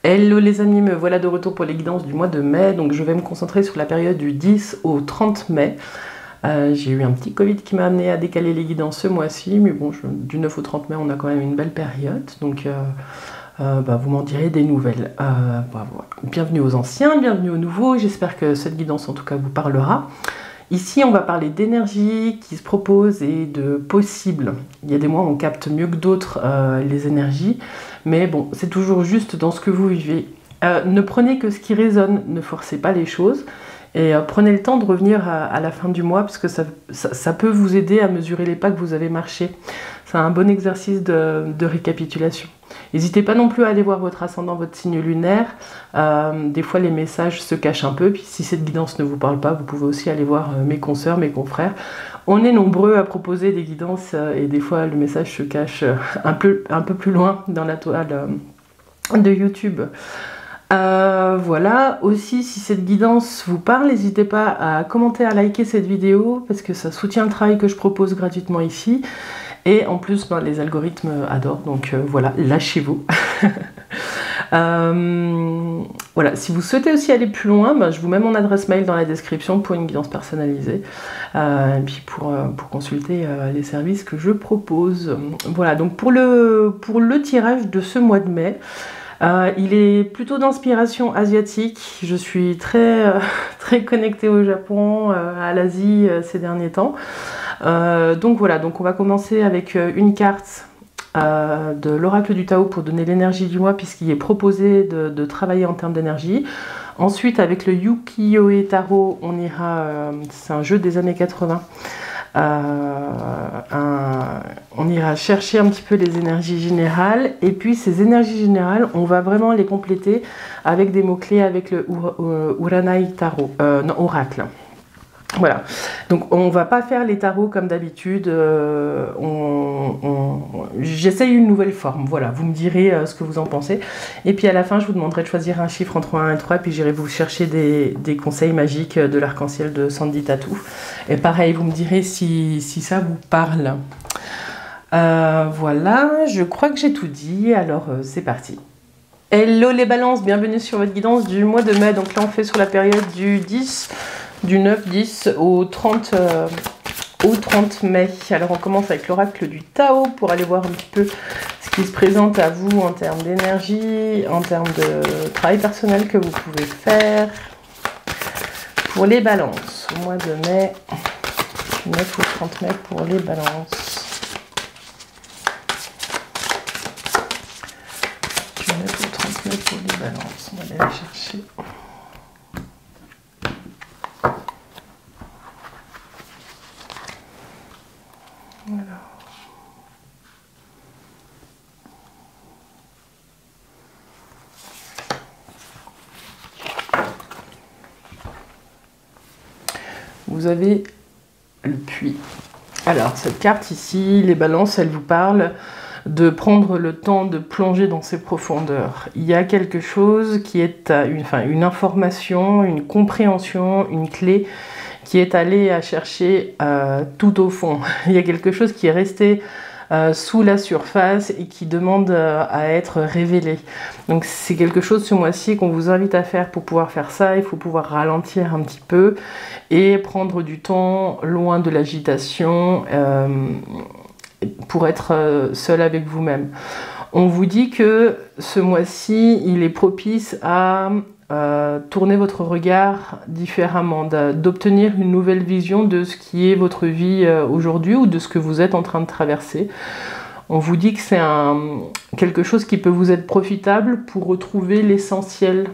Hello les amis, me voilà de retour pour les guidances du mois de mai. Donc je vais me concentrer sur la période du 10 au 30 mai. J'ai eu un petit Covid qui m'a amené à décaler les guidances ce mois-ci, mais bon, du 9 au 30 mai, on a quand même une belle période. Donc vous m'en direz des nouvelles. Voilà. Bienvenue aux anciens, bienvenue aux nouveaux. J'espère que cette guidance en tout cas vous parlera. Ici, on va parler d'énergie qui se propose et de possible. Il y a des mois où on capte mieux que d'autres les énergies, mais bon, c'est toujours juste dans ce que vous vivez. Ne prenez que ce qui résonne, ne forcez pas les choses, et prenez le temps de revenir à la fin du mois, parce que ça peut vous aider à mesurer les pas que vous avez marchés. C'est un bon exercice de récapitulation. N'hésitez pas non plus à aller voir votre ascendant, votre signe lunaire. Des fois, les messages se cachent un peu. Puis si cette guidance ne vous parle pas, vous pouvez aussi aller voir mes consoeurs, mes confrères. On est nombreux à proposer des guidances et des fois, le message se cache un peu plus loin dans la toile de YouTube. Voilà, aussi si cette guidance vous parle, n'hésitez pas à commenter, à liker cette vidéo parce que ça soutient le travail que je propose gratuitement ici. Et en plus, les algorithmes adorent, donc voilà, lâchez-vous. Voilà, si vous souhaitez aussi aller plus loin, je vous mets mon adresse mail dans la description pour une guidance personnalisée. Et puis pour consulter les services que je propose. Voilà, donc pour le tirage de ce mois de mai, il est plutôt d'inspiration asiatique. Je suis très connectée au Japon, à l'Asie ces derniers temps. Donc voilà, donc on va commencer avec une carte de l'oracle du Tao pour donner l'énergie du mois puisqu'il est proposé de travailler en termes d'énergie. Ensuite avec le Ukiyo-e Tarot, on ira, c'est un jeu des années 80. On ira chercher un petit peu les énergies générales et puis ces énergies générales on va vraiment les compléter avec des mots-clés avec le Uranai Tarot, non, oracle. Voilà, donc on va pas faire les tarots comme d'habitude, j'essaye une nouvelle forme, voilà, vous me direz ce que vous en pensez. Et puis à la fin, je vous demanderai de choisir un chiffre entre 1 et 3, puis j'irai vous chercher des conseils magiques de l'arc-en-ciel de Sandy Tattoo. Et pareil, vous me direz si ça vous parle. Voilà, je crois que j'ai tout dit, alors c'est parti. Hello les balances, bienvenue sur votre guidance du mois de mai. Donc là, on fait sur la période du 9-10 au 30 mai. Alors on commence avec l'oracle du Tao pour aller voir un petit peu ce qui se présente à vous en termes d'énergie, en termes de travail personnel que vous pouvez faire. Pour les balances, au mois de mai, du 9 au 30 mai pour les balances. Du 9 au 30 mai pour les balances, on va aller la chercher. Vous avez le puits. Alors, cette carte ici, les balances, elle vous parle de prendre le temps de plonger dans ses profondeurs. Il y a quelque chose qui est une information, une compréhension, une clé qui est allée à chercher tout au fond. Il y a quelque chose qui est resté sous la surface et qui demande à être révélé. Donc c'est quelque chose ce mois-ci qu'on vous invite à faire. Pour pouvoir faire ça, il faut pouvoir ralentir un petit peu et prendre du temps loin de l'agitation pour être seul avec vous-même. On vous dit que ce mois-ci, il est propice à tourner votre regard différemment, d'obtenir une nouvelle vision de ce qui est votre vie aujourd'hui ou de ce que vous êtes en train de traverser. On vous dit que c'est quelque chose qui peut vous être profitable pour retrouver l'essentiel.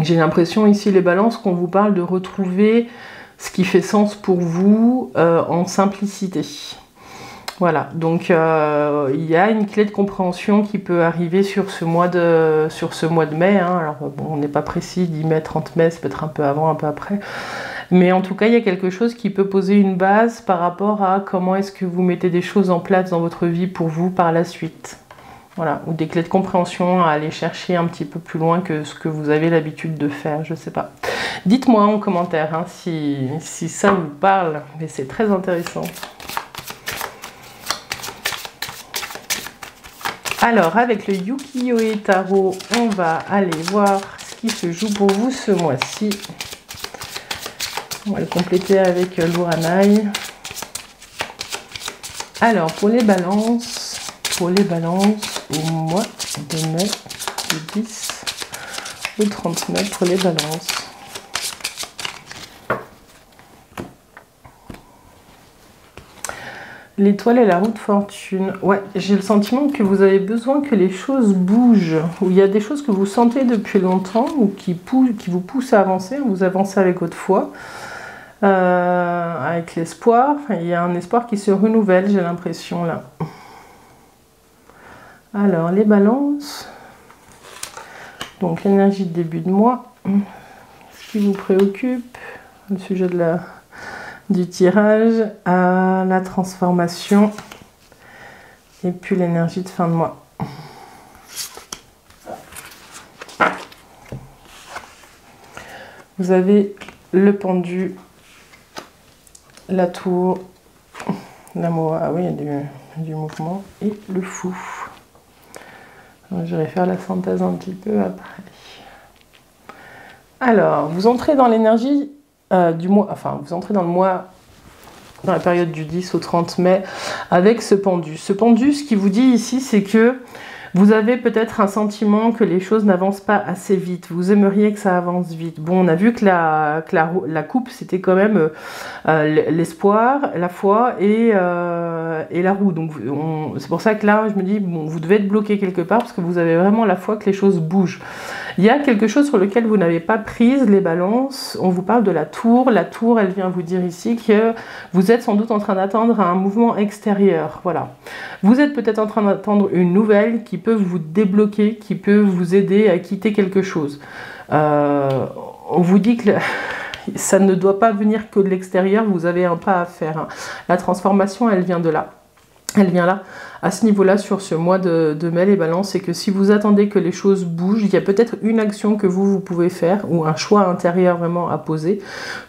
J'ai l'impression ici, les balances, qu'on vous parle de retrouver ce qui fait sens pour vous en simplicité. Voilà, donc il y a une clé de compréhension qui peut arriver sur ce mois de mai. Hein. Alors bon, on n'est pas précis, 10 mai, 30 mai, ça peut être un peu avant, un peu après. Mais en tout cas, il y a quelque chose qui peut poser une base par rapport à comment est-ce que vous mettez des choses en place dans votre vie pour vous par la suite. Voilà, ou des clés de compréhension à aller chercher un petit peu plus loin que ce que vous avez l'habitude de faire, je sais pas. Dites-moi en commentaire hein, si ça vous parle, mais c'est très intéressant. Alors, avec le Ukiyo-e Tarot, on va aller voir ce qui se joue pour vous ce mois-ci. On va le compléter avec l'Uranai. Alors, pour les balances au mois de mai, du 10 au 30 mai pour les balances. L'étoile et la roue de fortune. Ouais, j'ai le sentiment que vous avez besoin que les choses bougent. Ou il y a des choses que vous sentez depuis longtemps ou qui vous poussent à avancer. Vous avancez avec votre foi, avec l'espoir. Il y a un espoir qui se renouvelle, j'ai l'impression là. Alors, les balances. Donc, l'énergie de début de mois. Ce qui vous préoccupe. Le sujet du tirage à la transformation et puis l'énergie de fin de mois. Vous avez le pendu, la tour, l'amour, ah oui, il y a du mouvement, et le fou. Je vais faire la synthèse un petit peu après. Alors, vous entrez dans l'énergie du mois, enfin, vous entrez dans le mois, dans la période du 10 au 30 mai, avec ce pendu. Ce pendu, ce qui vous dit ici, c'est que vous avez peut-être un sentiment que les choses n'avancent pas assez vite. Vous aimeriez que ça avance vite. Bon, on a vu que la coupe, c'était quand même l'espoir, la foi et la roue. Donc, c'est pour ça que là, je me dis, bon, vous devez être bloqué quelque part parce que vous avez vraiment la foi que les choses bougent. Il y a quelque chose sur lequel vous n'avez pas prise, les balances. On vous parle de la tour. La tour, elle vient vous dire ici que vous êtes sans doute en train d'attendre un mouvement extérieur. Voilà. Vous êtes peut-être en train d'attendre une nouvelle qui peut vous débloquer, qui peut vous aider à quitter quelque chose. On vous dit que ça ne doit pas venir que de l'extérieur, vous avez un pas à faire. Hein. La transformation, elle vient de là. Elle vient là, à ce niveau-là, sur ce mois de mai, les balances, c'est que si vous attendez que les choses bougent, il y a peut-être une action que vous pouvez faire, ou un choix intérieur vraiment à poser,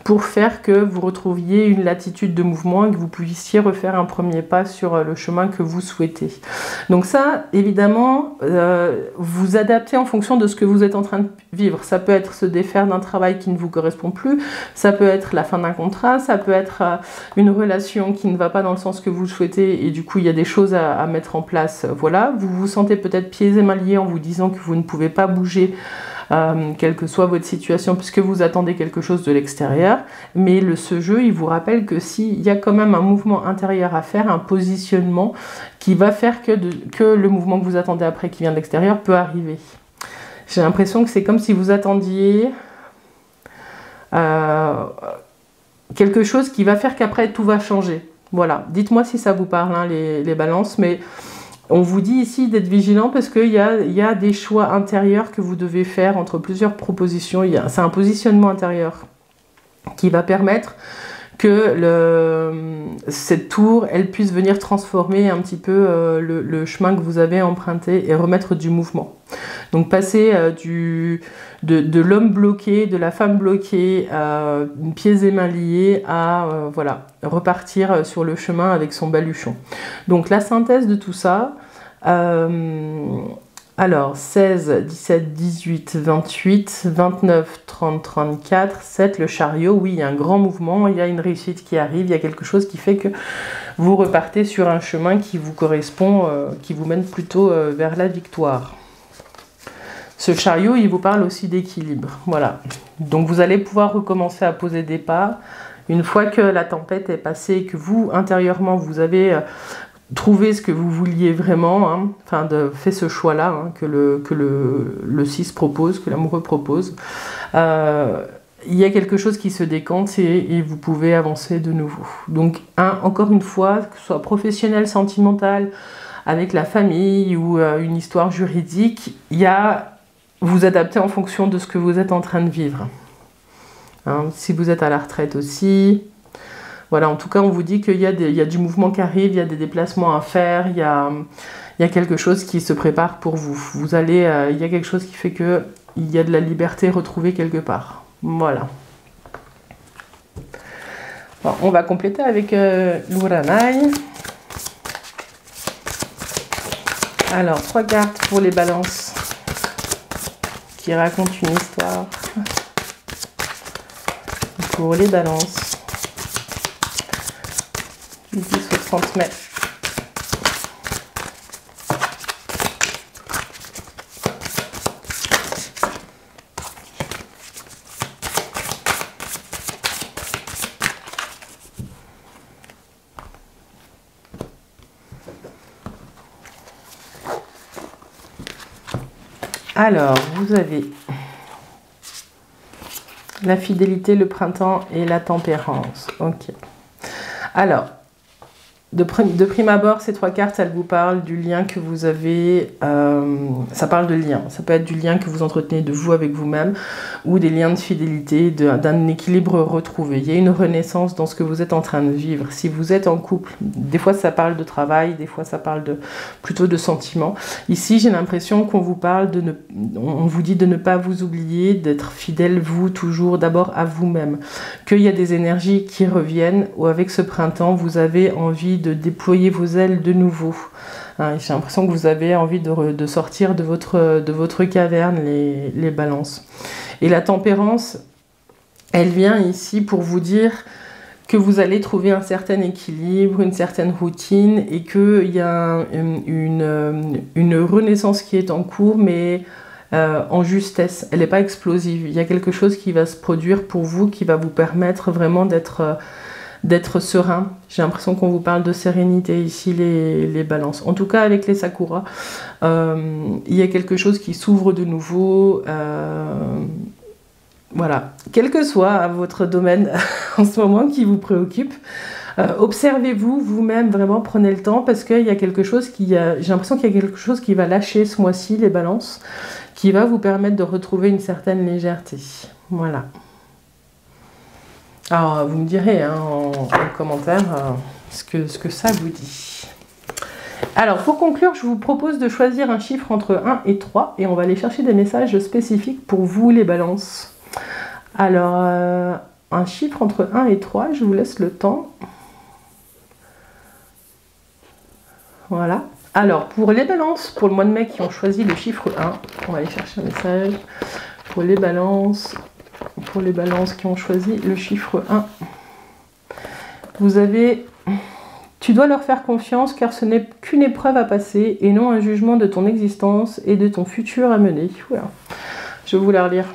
pour faire que vous retrouviez une latitude de mouvement et que vous puissiez refaire un premier pas sur le chemin que vous souhaitez. Donc ça, évidemment, vous adaptez en fonction de ce que vous êtes en train de vivre. Ça peut être se défaire d'un travail qui ne vous correspond plus, ça peut être la fin d'un contrat, ça peut être une relation qui ne va pas dans le sens que vous souhaitez et du coup il y a des choses à mettre en place. Voilà, vous vous sentez peut-être pieds et mains liés en vous disant que vous ne pouvez pas bouger quelle que soit votre situation puisque vous attendez quelque chose de l'extérieur, mais ce jeu il vous rappelle que s'il y a quand même un mouvement intérieur à faire, un positionnement qui va faire que le mouvement que vous attendez après qui vient de l'extérieur peut arriver. J'ai l'impression que c'est comme si vous attendiez quelque chose qui va faire qu'après tout va changer. Voilà, dites-moi si ça vous parle, hein, les balances, mais on vous dit ici d'être vigilant parce qu'il y a des choix intérieurs que vous devez faire entre plusieurs propositions. C'est un positionnement intérieur qui va permettre que cette tour, elle puisse venir transformer un petit peu le chemin que vous avez emprunté et remettre du mouvement. Donc passer de l'homme bloqué, de la femme bloquée, pieds et mains liés, à voilà, repartir sur le chemin avec son baluchon. Donc la synthèse de tout ça, alors 16, 17, 18, 28, 29, 30, 34, 7, le chariot, oui, il y a un grand mouvement, il y a une réussite qui arrive, il y a quelque chose qui fait que vous repartez sur un chemin qui vous correspond, qui vous mène plutôt vers la victoire. Ce chariot, il vous parle aussi d'équilibre, voilà. Donc vous allez pouvoir recommencer à poser des pas, une fois que la tempête est passée, que vous, intérieurement, vous avez trouvé ce que vous vouliez vraiment, hein, enfin, fait ce choix-là, hein, que le 6 propose, que l'amoureux propose. Il y a quelque chose qui se décante et vous pouvez avancer de nouveau. Donc, encore une fois, que ce soit professionnel, sentimental, avec la famille ou une histoire juridique, vous adaptez en fonction de ce que vous êtes en train de vivre. Hein, si vous êtes à la retraite aussi, voilà, en tout cas, on vous dit qu'il y a du mouvement qui arrive, il y a des déplacements à faire, il y a quelque chose qui se prépare pour vous. Il y a quelque chose qui fait qu'il y a de la liberté retrouvée quelque part. Voilà. Bon, on va compléter avec l'Uranai. Alors, 3 cartes pour les balances qui racontent une histoire. Pour les balances du 10 au 30 mai. Alors, vous avez la fidélité, le printemps et la tempérance. Ok. Alors, de prime abord, ces 3 cartes, elles vous parlent du lien que vous avez. Ça parle de lien. Ça peut être du lien que vous entretenez de vous avec vous-même ou des liens de fidélité, d'un équilibre retrouvé. Il y a une renaissance dans ce que vous êtes en train de vivre. Si vous êtes en couple, des fois ça parle de travail, des fois ça parle plutôt de sentiments. Ici, j'ai l'impression qu'on vous parle on vous dit de ne pas vous oublier, d'être fidèle, vous, toujours d'abord à vous-même. Qu'il y a des énergies qui reviennent, ou avec ce printemps, vous avez envie de déployer vos ailes de nouveau. Hein, j'ai l'impression que vous avez envie de sortir de votre caverne, les balances. Et la tempérance, elle vient ici pour vous dire que vous allez trouver un certain équilibre, une certaine routine, et qu'il y a une renaissance qui est en cours, mais en justesse. Elle n'est pas explosive. Il y a quelque chose qui va se produire pour vous, qui va vous permettre vraiment d'être serein. J'ai l'impression qu'on vous parle de sérénité ici, les balances. En tout cas, avec les sakuras, il y a quelque chose qui s'ouvre de nouveau. Voilà. Quel que soit votre domaine en ce moment qui vous préoccupe, observez-vous vous-même, vraiment prenez le temps, parce qu'il y a quelque chose j'ai l'impression qu'il y a quelque chose qui va lâcher ce mois-ci, les balances, qui va vous permettre de retrouver une certaine légèreté. Voilà. Alors, vous me direz hein, en commentaire ce que ça vous dit. Alors, pour conclure, je vous propose de choisir un chiffre entre 1 et 3 et on va aller chercher des messages spécifiques pour vous, les balances. Alors, un chiffre entre 1 et 3, je vous laisse le temps. Voilà. Alors, pour les balances, pour le mois de mai qui ont choisi le chiffre 1, on va aller chercher un message. Pour les balances qui ont choisi le chiffre 1, vous avez... Tu dois leur faire confiance car ce n'est qu'une épreuve à passer et non un jugement de ton existence et de ton futur à mener. Voilà. Je vais vous la relire.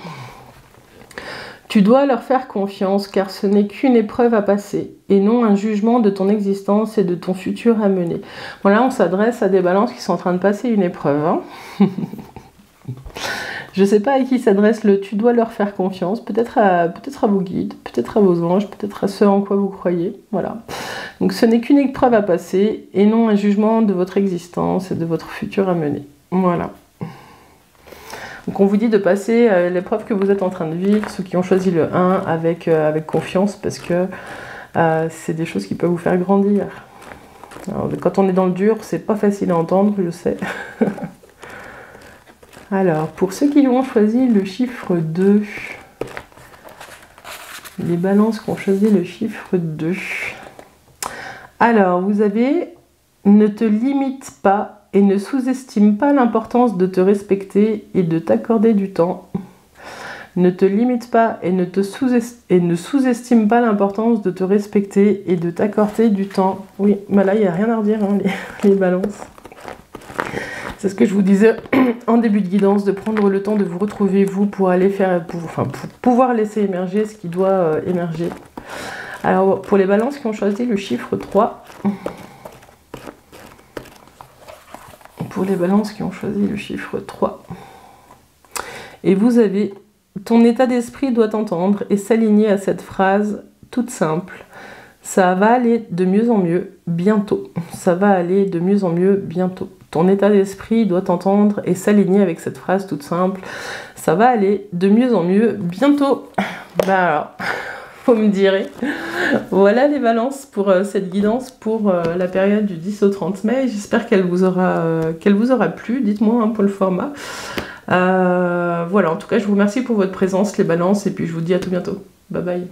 Tu dois leur faire confiance car ce n'est qu'une épreuve à passer et non un jugement de ton existence et de ton futur à mener. Voilà, on s'adresse à des balances qui sont en train de passer une épreuve. Hein. Je ne sais pas à qui s'adresse le « tu dois leur faire confiance », peut-être à vos guides, peut-être à vos anges, peut-être à ceux en quoi vous croyez. Voilà. Donc ce n'est qu'une épreuve à passer et non un jugement de votre existence et de votre futur à mener. Voilà. Donc on vous dit de passer l'épreuve que vous êtes en train de vivre, ceux qui ont choisi le 1 avec confiance, parce que c'est des choses qui peuvent vous faire grandir. Alors, quand on est dans le dur, c'est pas facile à entendre, je sais. Alors, pour ceux qui ont choisi le chiffre 2, les balances qui ont choisi le chiffre 2. Alors, vous avez « Ne te limite pas et ne sous-estime pas l'importance de te respecter et de t'accorder du temps. Ne te limite pas et ne sous-estime pas l'importance de te respecter et de t'accorder du temps. » Oui, bah là, il n'y a rien à redire, hein, les balances. C'est ce que je vous disais en début de guidance, de prendre le temps de vous retrouver, vous, pour aller faire, pour pouvoir laisser émerger ce qui doit émerger. Alors, pour les balances qui ont choisi le chiffre 3, pour les balances qui ont choisi le chiffre 3, et vous avez « Ton état d'esprit doit t'entendre et s'aligner à cette phrase toute simple. Ça va aller de mieux en mieux, bientôt. Ça va aller de mieux en mieux, bientôt. Ton état d'esprit doit t'entendre et s'aligner avec cette phrase toute simple. Ça va aller de mieux en mieux, bientôt. » Bah alors, vous me direz. Voilà les balances pour cette guidance pour la période du 10 au 30 mai. J'espère qu'elle vous aura plu. Dites-moi hein, pour le format. Voilà, en tout cas, je vous remercie pour votre présence, les balances, et puis je vous dis à tout bientôt. Bye bye.